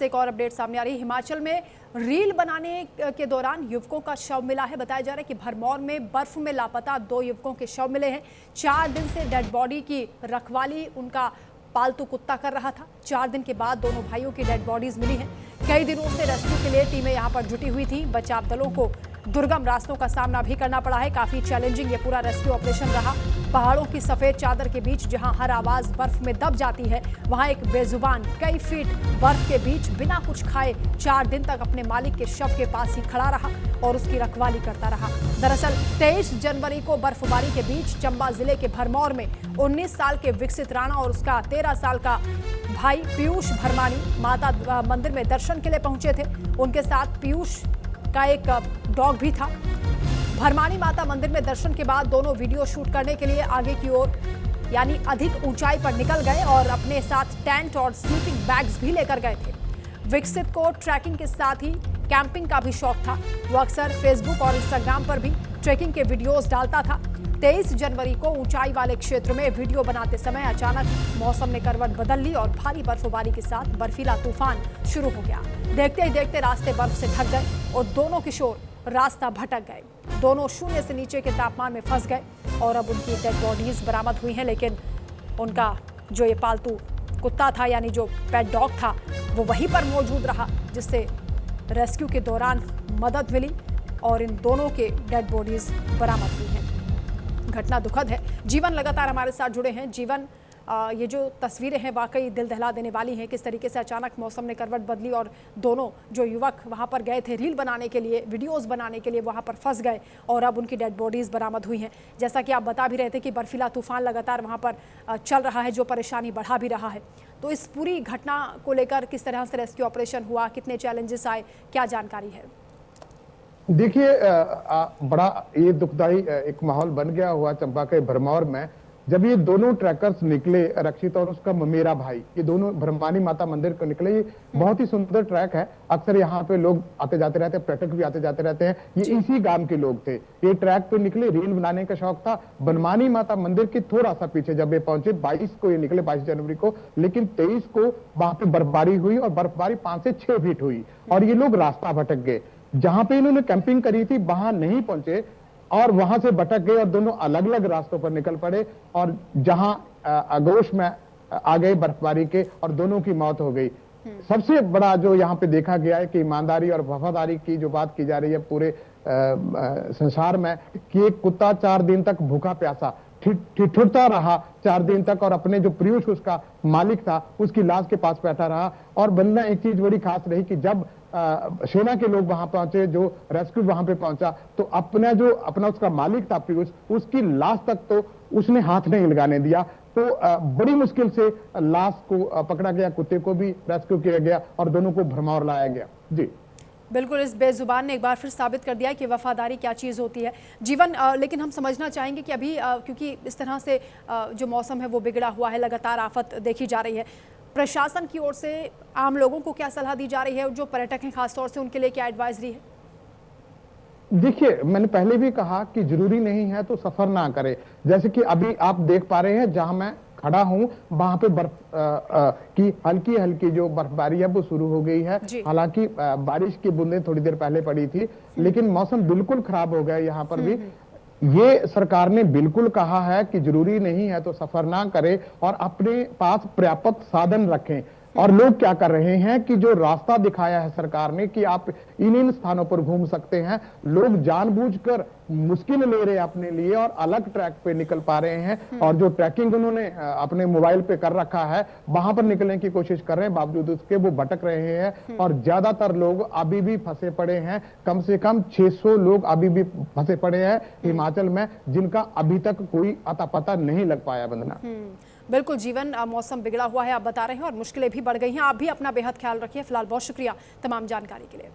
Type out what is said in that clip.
एक और अपडेट सामने आ रही है। हिमाचल में रील बनाने के दौरान युवकों का शव मिला है। बताया जा रहा है कि भरमौर में बर्फ में लापता 2 युवकों के शव मिले हैं। 4 दिन से डेड बॉडी की रखवाली उनका पालतू कुत्ता कर रहा था। 4 दिन के बाद दोनों भाइयों की डेड बॉडीज मिली हैं। कई दिनों से रेस्क्यू के लिए टीमें यहां पर जुटी हुई थी। बचाव दलों को दुर्गम रास्तों का सामना भी करना पड़ा है। काफी चैलेंजिंग ये पूरा रेस्क्यू ऑपरेशन रहा। पहाड़ों की सफेद चादर के बीच जहां हर आवाज बर्फ में दब जाती है, वहां एक बेजुबान कई फीट बर्फ के बीच बिना कुछ खाए 4 दिन तक अपने मालिक के शव के पास ही खड़ा रहा और उसकी रखवाली करता रहा। दरअसल 23 जनवरी को बर्फबारी के बीच चंबा जिले के भरमौर में 19 साल के विकसित राणा और उसका 13 साल का भाई पीयूष भरमानी माता मंदिर में दर्शन के लिए पहुंचे थे। उनके साथ पीयूष का एक डॉग भी था। भरमानी माता मंदिर में दर्शन के बाद दोनों वीडियो शूट करने के लिए आगे की ओर यानी अधिक ऊंचाई पर निकल गए और अपने साथ टेंट और स्लीपिंग बैग्स भी लेकर गए थे। विकसित को ट्रैकिंग के साथ ही कैंपिंग का भी शौक था। वो अक्सर फेसबुक और इंस्टाग्राम पर भी ट्रैकिंग के वीडियोस डालता था। 23 जनवरी को ऊंचाई वाले क्षेत्र में वीडियो बनाते समय अचानक मौसम ने करवट बदल ली और भारी बर्फबारी के साथ बर्फीला तूफान शुरू हो गया। देखते ही देखते रास्ते बर्फ से ढक गए और दोनों किशोर रास्ता भटक गए। दोनों शून्य से नीचे के तापमान में फंस गए और अब उनकी डेड बॉडीज बरामद हुई हैं। लेकिन उनका जो ये पालतू कुत्ता था यानी जो पेट डॉग था वो वहीं पर मौजूद रहा, जिससे रेस्क्यू के दौरान मदद मिली और इन दोनों के डेड बॉडीज बरामद हुई हैं। घटना दुखद है। जीवन लगातार हमारे साथ जुड़े हैं। जीवन, ये जो तस्वीरें हैं वाकई दिल दहला देने वाली हैं। किस तरीके से अचानक मौसम ने करवट बदली और दोनों जो युवक वहां पर गए थे रील बनाने के लिए, वीडियोस बनाने के लिए, वहां पर फंस गए और अब उनकी डेड बॉडीज बरामद हुई हैं। जैसा कि आप बता भी रहे थे कि बर्फीला तूफान लगातार वहां पर चल रहा है, जो परेशानी बढ़ा भी रहा है। तो इस पूरी घटना को लेकर किस तरह से रेस्क्यू ऑपरेशन हुआ, कितने चैलेंजेस आए, क्या जानकारी है? देखिए, बड़ा ये दुखदाई एक माहौल बन गया हुआ चंबा के भरमौर में, जब ये दोनों ट्रैकर्स निकले, रक्षित और उसका मेरा भाई, ये दोनों भरमानी माता मंदिर को निकले। ये बहुत ही सुंदर ट्रैक है। अक्सर यहाँ पे लोग आते जाते रहते हैं, पर्यटक भी आते जाते रहते हैं। ये इसी गांव के लोग थे। ये ट्रैक पे निकले, रील बनाने का शौक था। भरमानी माता मंदिर के थोड़ा सा पीछे जब ये पहुंचे, 22 को ये निकले, 22 जनवरी को, लेकिन 23 को वहां पे बर्फबारी हुई और बर्फबारी 5 से 6 फीट हुई और ये लोग रास्ता भटक गए। जहां पे इन्होंने कैंपिंग करी थी वहां नहीं पहुंचे और वहां से भटक गए और दोनों अलग अलग रास्तों पर निकल पड़े और जहां आगोश में आ गए बर्फबारी के और दोनों की मौत हो गई। सबसे बड़ा जो यहाँ पे देखा गया है कि ईमानदारी और वफादारी की जो बात की जा रही है पूरे संसार में, कि एक कुत्ता 4 दिन तक भूखा प्यासा ठिठुरता रहा 4 दिन तक और अपने जो प्रियुष उसका मालिक था उसकी लाश के पास बैठा रहा। और बंदा एक चीज बड़ी खास रही कि जब सेना के लोग वहां पहुंचे, जो रेस्क्यू वहां पे पहुंचा, तो अपना उसका मालिक था प्रियुष, उसकी लाश तक तो उसने हाथ नहीं लगाने दिया। तो बड़ी मुश्किल से लाश को पकड़ा गया, कुत्ते को भी रेस्क्यू किया गया और दोनों को भरमौर लाया गया। जी बिल्कुल, इस बेजुबान ने एक बार फिर साबित कर दिया कि वफादारी क्या चीज़ होती है। जीवन, लेकिन हम समझना चाहेंगे कि अभी क्योंकि इस तरह से जो मौसम है वो बिगड़ा हुआ है, लगातार आफत देखी जा रही है, प्रशासन की ओर से आम लोगों को क्या सलाह दी जा रही है और जो पर्यटक हैं खासतौर से उनके लिए क्या एडवाइजरी है? देखिए, मैंने पहले भी कहा कि जरूरी नहीं है तो सफर ना करें। जैसे कि अभी आप देख पा रहे हैं जहां मैं खड़ा हूं, वहां पे बर्फ की हल्की हल्की जो बर्फबारी है वो शुरू हो गई है। हालांकि बारिश की बूंदें थोड़ी देर पहले पड़ी थी, लेकिन मौसम बिल्कुल खराब हो गया यहाँ पर भी। ये सरकार ने बिल्कुल कहा है कि जरूरी नहीं है तो सफर ना करें और अपने पास पर्याप्त साधन रखें। और लोग क्या कर रहे हैं कि जो रास्ता दिखाया है सरकार ने कि आप इन स्थानों पर घूम सकते हैं, लोग जानबूझकर मुश्किल ले रहे हैं अपने लिए और अलग ट्रैक पे निकल पा रहे हैं। और जो ट्रैकिंग उन्होंने अपने मोबाइल पे कर रखा है वहां पर निकलने की कोशिश कर रहे हैं, बावजूद उसके वो भटक रहे हैं और ज्यादातर लोग अभी भी फंसे पड़े हैं। कम से कम 600 लोग अभी भी फंसे पड़े हैं हिमाचल में, जिनका अभी तक कोई अता पता नहीं लग पाया। वंदना, बिल्कुल जीवन, मौसम बिगड़ा हुआ है आप बता रहे हैं और मुश्किलें भी बढ़ गई हैं। आप भी अपना बेहद ख्याल रखिए। फिलहाल बहुत शुक्रिया तमाम जानकारी के लिए।